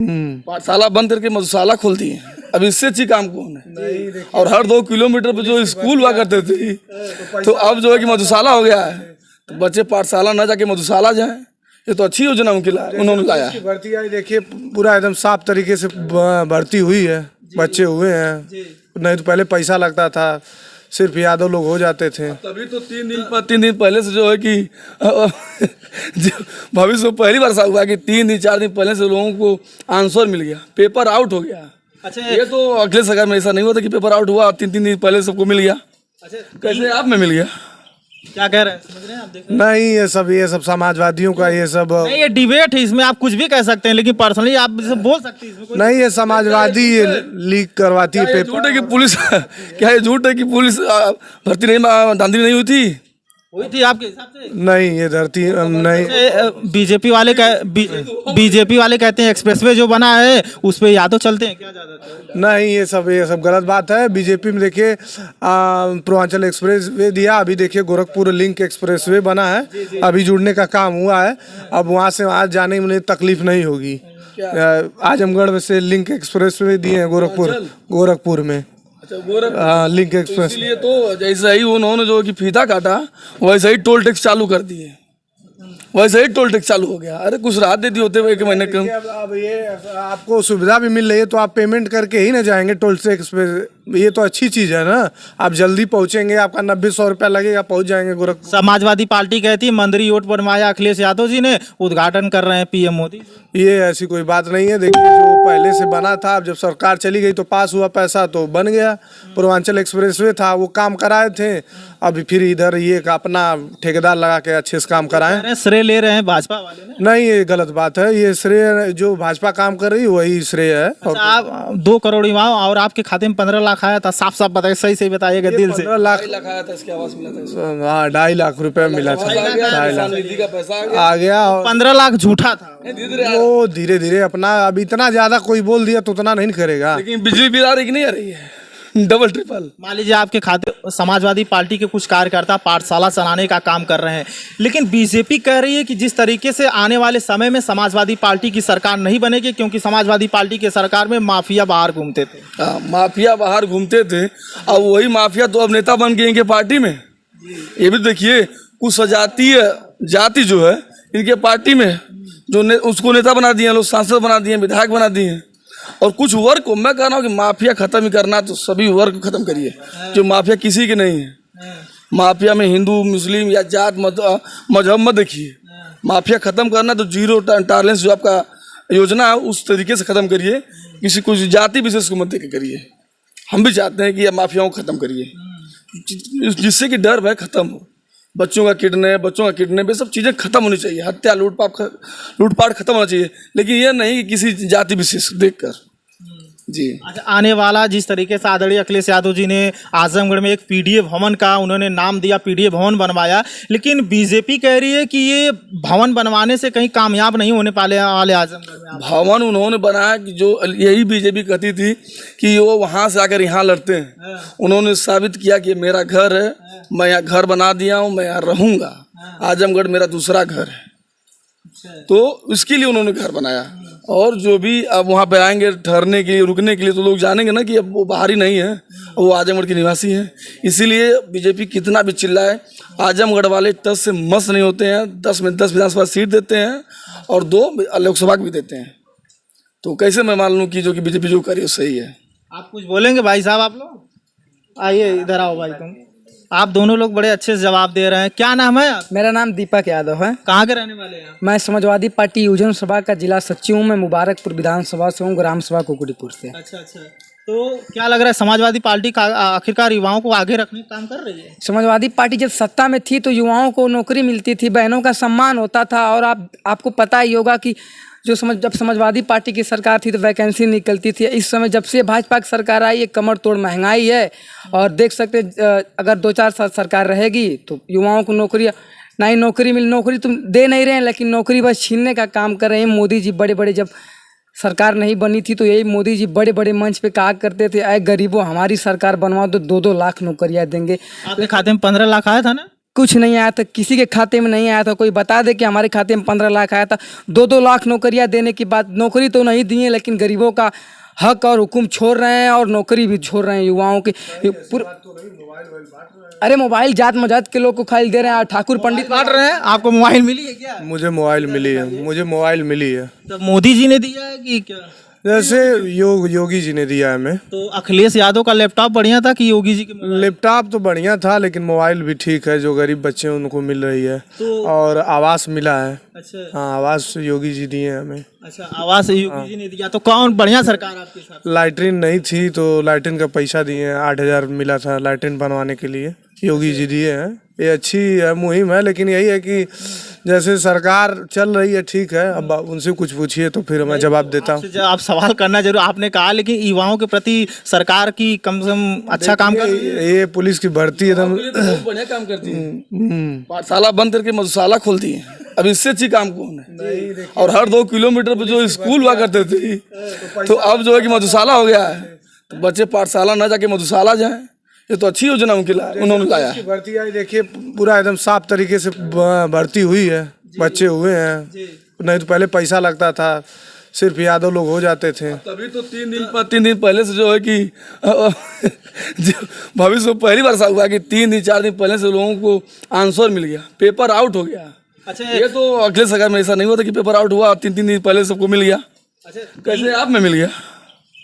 पाठशाला बंद करके मधुशाला खोल दी है। अब इससे अच्छी काम कौन है। और हर 2 किलोमीटर पे जो स्कूल हुआ करते थे तो अब जो है कि मधुशाला हो गया है, तो बच्चे पाठशाला ना जाके मधुशाला जाएं। ये तो अच्छी योजना उन्होंने लाया है। भर्ती आई देखिए, पूरा एकदम साफ तरीके से भर्ती हुई है, बच्चे हुए हैं। नहीं तो पहले पैसा लगता था, सिर्फ यादव लोग हो जाते थे। तभी तो 3 दिन पहले से जो है कि भविष्य में पहली बार ऐसा हुआ कि 3 दिन 4 दिन पहले से लोगों को आंसर मिल गया, पेपर आउट हो गया। अच्छा, ये तो अगले सरकार में ऐसा नहीं होता कि पेपर आउट हुआ 3 दिन पहले सबको मिल गया। अच्छा, कैसे आप में मिल गया? क्या कह रहे हैं, समझ रहे हैं आप? देख नहीं, ये सब समाजवादियों का ये सब नहीं, ये डिबेट है, इसमें आप कुछ भी कह सकते हैं, लेकिन पर्सनली आप इसे बोल सकते हैं, इसमें कोई नहीं, ये समाजवादी लीक करवाती है ये झूठ है कि पुलिस क्या ये झूठ है कि पुलिस भर्ती नहीं धांधली नहीं हुई थी? हुई थी आपके हिसाब से? नहीं, ये धरती नहीं। बीजेपी वाले कहते हैं एक्सप्रेसवे जो बना है उस पे यादव चलते हैं क्या ज्यादातर? नहीं, ये सब गलत बात है। बीजेपी में देखिए पूर्वांचल एक्सप्रेस वे दिया, अभी देखिए गोरखपुर लिंक एक्सप्रेस वे बना है, अभी जुड़ने का काम हुआ है। अब वहाँ से वहाँ जाने में तकलीफ नहीं होगी। आजमगढ़ में से लिंक एक्सप्रेस वे दिए हैं गोरखपुर में। Link express. इसलिए तो जैसे ही उन्होंने जो कि फीता काटा वैसे ही टोल टैक्स चालू कर दिए, वैसे ही टोल टैक्स चालू हो गया। अरे कुछ राहत देती होते हुए 1 महीने कम। अब ये आपको सुविधा भी मिल रही है तो आप पेमेंट करके ही ना जाएंगे टोल टैक्स पे। ये तो अच्छी चीज़ है ना, आप जल्दी पहुंचेंगे, आपका 90-100 रुपया लगेगा, पहुंच जाएंगे गोरखपुर। समाजवादी पार्टी कहती है मंदिर योट बनवाया अखिलेश यादव जी ने, उद्घाटन कर रहे हैं पीएम मोदी। ये ऐसी कोई बात नहीं है। देखिए जो पहले से बना था, अब जब सरकार चली गई तो पास हुआ पैसा तो बन गया। पूर्वांचल एक्सप्रेसवे था, वो काम कराए थे, अभी फिर इधर ये अपना ठेकेदार लगा के अच्छे से काम कराएं। श्रेय ले रहे हैं भाजपा वाले ने। नहीं, ये गलत बात है। ये श्रेय जो भाजपा काम कर रही है वही श्रेय है। अच्छा, आप 2 करोड़ युवाओं और आपके खाते में 15 लाख आया था, साफ साफ बताइए, सही बताइएगा दिल से। 15 लाख आया था, इसके आवास मिला था। हाँ, 2.5 लाख रुपए मिला था। 2.5 लाख का पैसा आ गया। 15 लाख झूठा था। वो धीरे धीरे अपना, अब इतना ज्यादा कोई बोल दिया तो उतना नहीं करेगा। लेकिन बिजली बिल आ रही कि नहीं आ रही है? Double triple. मान लीजिए आपके खाते समाजवादी पार्टी के कुछ कार्यकर्ता पाठशाला चलाने का काम कर रहे हैं, लेकिन बीजेपी कह रही है कि जिस तरीके से आने वाले समय में समाजवादी पार्टी की सरकार नहीं बनेगी, क्योंकि समाजवादी पार्टी के सरकार में माफिया बाहर घूमते थे। माफिया बाहर घूमते थे, अब वही माफिया तो अब नेता बन गए इनके पार्टी में। ये भी देखिए, कुछ सजातीय जाति जो है इनके पार्टी में जो उसको नेता बना दिए लोग, सांसद बना दिए, विधायक बना दिए। और कुछ वर्ग को मैं कह रहा हूँ कि माफिया खत्म ही करना, तो सभी वर्ग को खत्म करिए। जो माफिया किसी के नहीं है, माफिया में हिंदू मुस्लिम या जात मजहब मत देखिए। माफिया खत्म करना तो 0 टॉलरेंस जो आपका योजना है उस तरीके से खत्म करिए, किसी कुछ जाति विशेष को मत देके करिए। हम भी चाहते हैं कि ये माफियाओं को खत्म करिए, जिससे कि डर भय खत्म हो। बच्चों का किडनैप ये सब चीज़ें खत्म होनी चाहिए। हत्या लूटपाट खत्म होना चाहिए, लेकिन ये नहीं कि किसी जाति विशेष देखकर। जी। अच्छा, आने वाला जिस तरीके से आदरणीय अखिलेश यादव जी ने आजमगढ़ में एक पीडीए भवन का उन्होंने नाम दिया, पीडीए भवन बनवाया, लेकिन बीजेपी कह रही है कि ये भवन बनवाने से कहीं कामयाब नहीं होने वाले आजमगढ़ में। भवन उन्होंने बनाया कि जो यही बीजेपी कहती थी कि वो वहाँ से आकर यहाँ लड़ते हैं। उन्होंने साबित किया कि मेरा घर है, मैं यहाँ घर बना दिया हूँ, मैं यहाँ रहूँगा। आजमगढ़ मेरा दूसरा घर है, तो इसके लिए उन्होंने घर बनाया। और जो भी अब वहाँ पे आएंगे ठहरने के लिए, रुकने के लिए, तो लोग जानेंगे ना कि अब वो बाहरी नहीं है, वो आजमगढ़ के निवासी हैं। इसीलिए बीजेपी कितना भी चिल्लाए, आजमगढ़ वाले टस से मस नहीं होते हैं। 10 में 10 विधानसभा सीट देते हैं और 2 लोकसभा भी देते हैं। तो कैसे मैं मान लूँ कि जो कि बीजेपी जो करी सही है? आप कुछ बोलेंगे भाई साहब? आप लोग आइए, इधर आओ भाई। तुम आप दोनों लोग बड़े अच्छे से जवाब दे रहे हैं। क्या नाम है आप? मेरा नाम दीपक यादव है। कहाँ के रहने वाले हैं? मैं समाजवादी पार्टी योजना सभा का जिला सचिव हूँ। मैं मुबारकपुर विधानसभा से हूँ, ग्राम सभा कुकुड़ीपुर से। अच्छा। तो क्या लग रहा है, समाजवादी पार्टी का आखिरकार युवाओं को आगे रखने का काम कर रही है? समाजवादी पार्टी जब सत्ता में थी तो युवाओं को नौकरी मिलती थी, बहनों का सम्मान होता था। और आपको पता ही होगा कि जब समाजवादी पार्टी की सरकार थी तो वैकेंसी निकलती थी। इस समय जब से भाजपा की सरकार आई, एक कमर तोड़ महंगाई है। और देख सकते अगर 2-4 साल सरकार रहेगी तो युवाओं को नौकरी तुम दे नहीं रहे हैं, लेकिन नौकरी बस छीनने का काम कर रहे हैं। मोदी जी बड़े जब सरकार नहीं बनी थी तो यही मोदी जी बड़े मंच पे कहा करते थे, अरे गरीबों हमारी सरकार बनवा दो, 2-2 लाख नौकरियाँ देंगे। आपके खाते में 15 लाख आया था ना? कुछ नहीं आया था, किसी के खाते में नहीं आया था। कोई बता दे कि हमारे खाते में 15 लाख आया था। 2-2 लाख नौकरियां देने की बात, नौकरी तो नहीं दी है, लेकिन गरीबों का हक और हुक्म छोड़ रहे हैं और नौकरी भी छोड़ रहे हैं युवाओं के। अरे मोबाइल जात मजात के लोग को खाली दे रहे हैं। ठाकुर पंडित बांट रहे हैं। आपको मोबाइल मिली है क्या? मुझे मोबाइल मिली है, मुझे मोबाइल मिली है। तो मोदी जी ने दिया है कि क्या? जैसे योगी जी ने दिया है हमें। तो अखिलेश यादव का लैपटॉप बढ़िया था कि योगी जी के मोबाइल? लैपटॉप तो बढ़िया था, लेकिन मोबाइल भी ठीक है। जो गरीब बच्चे हैं उनको मिल रही है। और आवास मिला है। अच्छा हाँ, आवास योगी जी दिए हैं हमें। अच्छा, आवास योगी जी ने दिया। तो कौन बढ़िया सरकार आपके साथ? लाइटरिन नहीं थी तो लाइटरिन का पैसा दिए हैं। 8,000 मिला था लाइटरिन बनवाने के लिए, योगी जी दिए हैं। ये अच्छी मुहिम है, लेकिन यही है कि जैसे सरकार चल रही है ठीक है। अब उनसे कुछ पूछिए तो फिर मैं जवाब देता हूँ। आप सवाल करना जरूर, आपने कहा, लेकिन युवाओं के प्रति सरकार की कम से कम अच्छा काम कर रही है। ये पुलिस की भर्ती एकदम बहुत बढ़िया काम करती है। पाठशाला बंद करके मधुशाला खोलती है। अब इससे अच्छी काम कौन है? और हर 2 किलोमीटर पे जो स्कूल हुआ करते थे, तो अब जो है कि मधुशाला हो गया है। तो बच्चे पाठशाला ना जाके मधुशाला जाएं। ये तो अच्छी योजना उन्होंने लाया है। भर्ती आई, देखिए पूरा एकदम साफ तरीके से भर्ती हुई है, बच्चे हुए हैं। नहीं तो पहले पैसा लगता था, सिर्फ यादव लोग हो जाते थे। तभी तो 3 दिन पहले से जो है कि भविष्य में पहली बार ऐसा हुआ कि 3 दिन 4 दिन पहले से लोगों को आंसर मिल गया, पेपर आउट हो गया। अच्छा, ये तो अगले सरकार में ऐसा नहीं हुआ था कि पेपर आउट हुआ 3 दिन पहले सबको मिल गया। अच्छा, कैसे आप में मिल गया?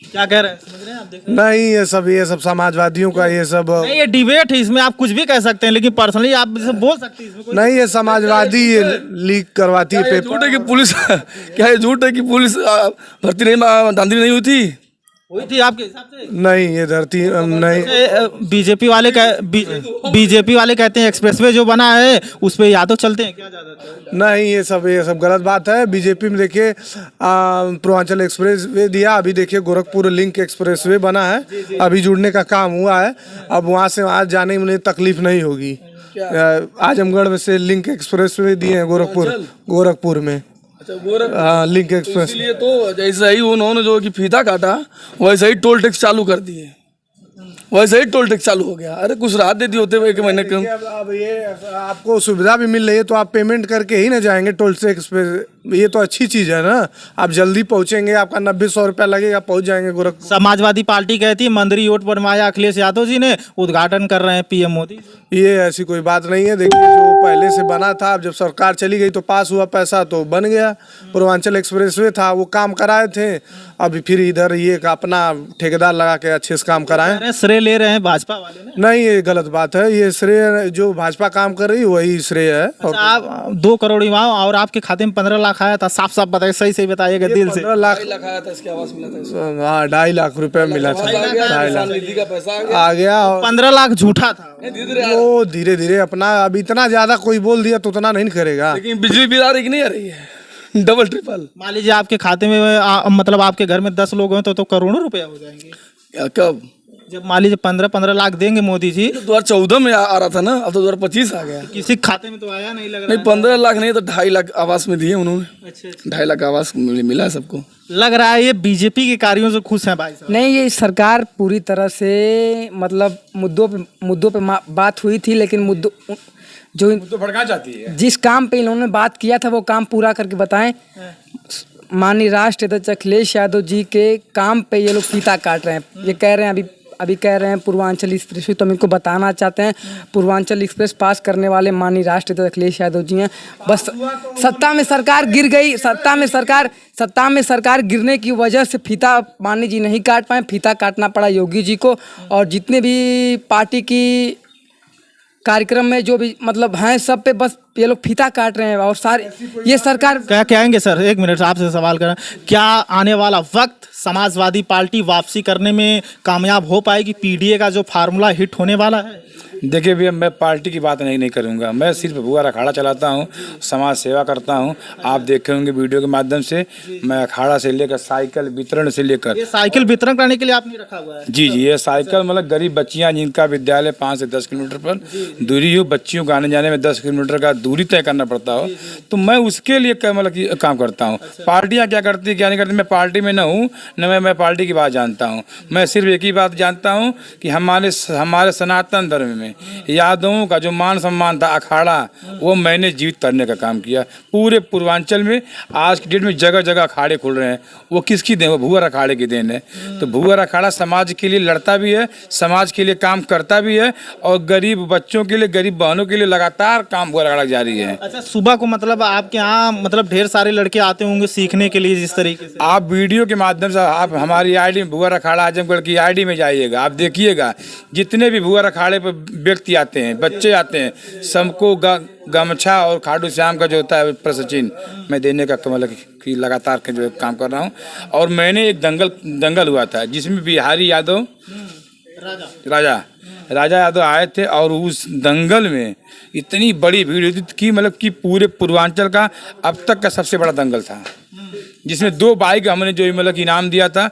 क्या कह रहे हैं, समझ रहे हैं आप? देख रहे नहीं, ये सब समाजवादियों का ये सब हैं? नहीं, ये डिबेट है, इसमें आप कुछ भी कह सकते हैं, लेकिन पर्सनली आप इसे बोल सकते हैं। इसमें कोई नहीं, ये समाजवादी ये लीक करवाती है क्या ये पेपर। झूठ है कि पुलिस क्या ये झूठ है कि पुलिस भर्ती नहीं, धांधली नहीं हुई थी? हुई थी आपके हिसाब से? नहीं, ये धरती नहीं। बीजेपी वाले कहते हैं एक्सप्रेसवे जो बना है उस पे यादव चलते हैं क्या ज्यादातर? नहीं, ये सब गलत बात है। बीजेपी में देखिए पूर्वांचल एक्सप्रेस वे दिया, अभी देखिए गोरखपुर लिंक एक्सप्रेस वे बना है, अभी जुड़ने का काम हुआ है। अब वहाँ से वहाँ जाने में तकलीफ नहीं होगी। आजमगढ़ में से लिंक एक्सप्रेस वे दिए हैं गोरखपुर में। हाँ, लिंक एक्सप्रेस। इसलिए तो जैसे ही उन्होंने जो कि फीता काटा, वैसे ही टोल टैक्स चालू कर दिए, वैसे ही टोल टैक्स चालू हो गया। अरे कुछ राहत देती होते हुए 1 महीने कम। अब ये आपको सुविधा भी मिल रही है तो आप पेमेंट करके ही ना जाएंगे टोल टैक्स पे। ये तो अच्छी चीज़ है ना, आप जल्दी पहुंचेंगे, आपका 90-100 रुपया लगेगा, पहुंच जाएंगे गोरखपुर। समाजवादी पार्टी कहती है मंदिर रोड बनवाया अखिलेश यादव जी ने, उद्घाटन कर रहे हैं पीएम मोदी। ये ऐसी कोई बात नहीं है। देखिए जो पहले से बना था, अब जब सरकार चली गई तो पास हुआ पैसा तो बन गया। पूर्वांचल एक्सप्रेसवे था, वो काम कराए थे, अभी फिर इधर ये अपना ठेकेदार लगा के अच्छे से काम कराएं। श्रेय ले रहे हैं भाजपा वाले ने। नहीं, ये गलत बात है। ये श्रेय जो भाजपा काम कर रही है वही श्रेय है। अच्छा, आप 2 करोड़ युवाओं और आपके खाते में 15 लाख आया था, साफ साफ बताइए, सही बताइएगा दिल से। 15 लाख आया था, इसके आवास मिला था। हाँ, 2.5 लाख रुपया मिला था। 2.5 लाख निधि का पैसा आ गया। 15 लाख झूठा था। वो धीरे धीरे अपना, अब इतना ज्यादा कोई बोल दिया तो उतना नहीं करेगा। लेकिन बिजली बिल आ रही कि नहीं आ रही है? Double triple. मान लीजिए आपके खाते में मतलब आपके घर में 10 लोग हैं तो करोड़ों रुपया हो जाएंगे। कब? जब मान लीजिए 15-15 लाख देंगे मोदी जी। 2014 में आ रहा था ना, अब तो 2025 आ गया। किसी खाते में तो आया नहीं लग रहा नहीं, 15 लाख नहीं तो 2.5 लाख आवास में दिए उन्होंने। अच्छा, 2.5 लाख आवास मिला है सबको। लग रहा है ये बीजेपी के कार्यों से खुश हैं भाई साहब। नहीं, ये सरकार पूरी तरह से मतलब मुद्दों पे बात हुई थी, लेकिन मुद्दों जो भड़का जाती है। जिस काम पे इन्होंने बात किया था वो काम पूरा करके बताएं। माननीय राष्ट्रीय अध्यक्ष अखिलेश यादव जी के काम पे ये लोग फीता काट रहे हैं। ये कह रहे हैं अभी कह रहे हैं पूर्वांचल एक्सप्रेस, तो हम इनको बताना चाहते हैं पूर्वांचल एक्सप्रेस पास करने वाले माननीय राष्ट्रीय अध्यक्ष अखिलेश यादव जी हैं। बस सत्ता में सरकार गिर गई, सत्ता में सरकार गिरने की वजह से फीता माननीय जी नहीं काट पाए, फीता काटना पड़ा योगी जी को। और जितने भी पार्टी की कार्यक्रम में जो भी मतलब हैं, सब पे बस ये लोग फीता काट रहे हैं। और सारे ये सरकार क्या कहेंगे सर? 1 मिनट आपसे सवाल करें, क्या आने वाला वक्त समाजवादी पार्टी वापसी करने में कामयाब हो पाएगी? पीडीए का जो फार्मूला हिट होने वाला है। देखिए भैया, मैं पार्टी की बात नहीं करूंगा। मैं सिर्फ भुआ अखाड़ा चलाता हूं, समाज सेवा करता हूं। आप देखे होंगे वीडियो के माध्यम से, मैं अखाड़ा से लेकर साइकिल वितरण से लेकर। ये साइकिल वितरण करने के लिए आपने रखा हुआ है? जी, ये साइकिल मतलब गरीब बच्चियां जिनका विद्यालय 5 से 10 किलोमीटर पर दूरी हो, बच्चियों को आने जाने में 10 किलोमीटर का दूरी तय करना पड़ता हो, तो मैं उसके लिए मतलब कि काम करता हूँ। पार्टियाँ क्या करती है क्या नहीं करती, मैं पार्टी में न हूँ न मैं पार्टी की बात जानता हूँ। मैं सिर्फ एक ही बात जानता हूँ कि हमारे सनातन धर्म में यादवों का जो मान सम्मान था अखाड़ा, वो मैंने जीवित करने का काम किया। पूरे पूर्वांचल में आज की डेट में जगह जगह अखाड़े खुल रहे हैं। वो किसकी देन? वो भुअर अखाड़े की देन है। तो भुअर अखाड़ा समाज के लिए लड़ता भी है, समाज के लिए काम करता भी है, और गरीब बच्चों के लिए, गरीब बहनों के लिए लगातार काम भुअर अखाड़ा जारी है। अच्छा, सुबह को मतलब आपके यहाँ मतलब ढेर सारे लड़के आते होंगे सीखने के लिए जिस तरीके से। आप वीडियो के माध्यम से आप हमारी आईडी में भुअर अखाड़ा आजमगढ़ की आईडी में जाइएगा, आप देखिएगा जितने भी भुअर अखाड़े पर व्यक्ति आते हैं, बच्चे आते हैं, सबको गमछा और खाटू श्याम का जो होता है प्रसचिन्ह मैं देने का मतलब कि लगातार के जो काम कर रहा हूँ। और मैंने एक दंगल हुआ था जिसमें बिहारी यादव राजा यादव आए थे, और उस दंगल में इतनी बड़ी भीड़ थी कि मतलब कि पूरे पूर्वांचल का अब तक का सबसे बड़ा दंगल था, जिसमें 2 बाइक हमने जो मतलब इनाम दिया था।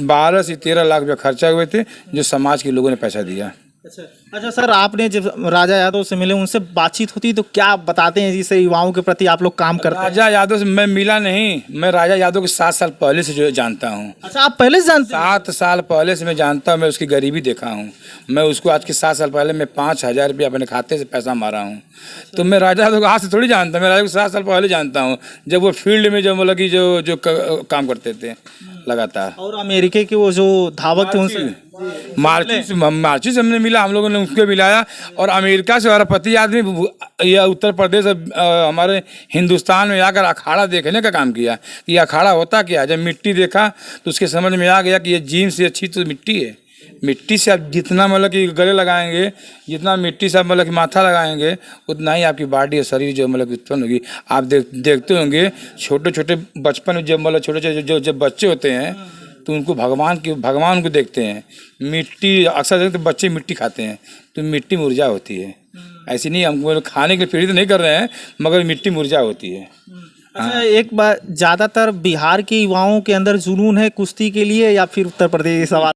12 से 13 लाख रुपये खर्चा हुए थे, जो समाज के लोगों ने पैसा दिया। अच्छा सर, आपने जब राजा यादव से मिले, उनसे बातचीत होती तो क्या बताते हैं जिससे युवाओं के प्रति आप लोग काम करते हैं? राजा यादव से मैं मिला नहीं, मैं राजा यादव को 7 साल पहले से जो जानता हूँ। अच्छा, आप पहले से जानते हैं? 7 साल पहले से मैं जानता हूँ, मैं उसकी गरीबी देखा हूँ। मैं उसको आज के 7 साल पहले मैं 5,000 रुपये अपने खाते से पैसा मारा हूँ। तो मैं राजा यादव को आज से थोड़ी जानता, मैं राजा को 7 साल पहले जानता हूँ, जब वो फील्ड में जो मतलब कि जो काम करते थे लगातार। और अमेरिका के वो जो धावक थे उनसे मार्ची से हमने मिला, हम लोगों ने उसको मिलाया। और अमेरिका से अरबपति आदमी या उत्तर प्रदेश हमारे हिंदुस्तान में आकर अखाड़ा देखने का काम किया कि अखाड़ा होता क्या। जब मिट्टी देखा तो उसके समझ में आ गया कि ये जीन से अच्छी तो मिट्टी है। मिट्टी से आप जितना मतलब कि गले लगाएंगे, जितना मिट्टी से आप मतलब कि माथा लगाएंगे, उतना ही आपकी बॉडी और शरीर जो मतलब उत्पन्न होगी। आप देखते होंगे छोटे छोटे बचपन में जब मतलब छोटे छोटे जब बच्चे होते हैं तो उनको भगवान को देखते हैं। मिट्टी अक्सर देखते बच्चे मिट्टी खाते हैं, तो मिट्टी में ऊर्जा होती है। ऐसी नहीं हम खाने के लिए प्रेरित नहीं कर रहे हैं, मगर मिट्टी में ऊर्जा होती है। अच्छा, एक बार ज़्यादातर बिहार के युवाओं के अंदर जुनून है कुश्ती के लिए या फिर उत्तर प्रदेश? सवाल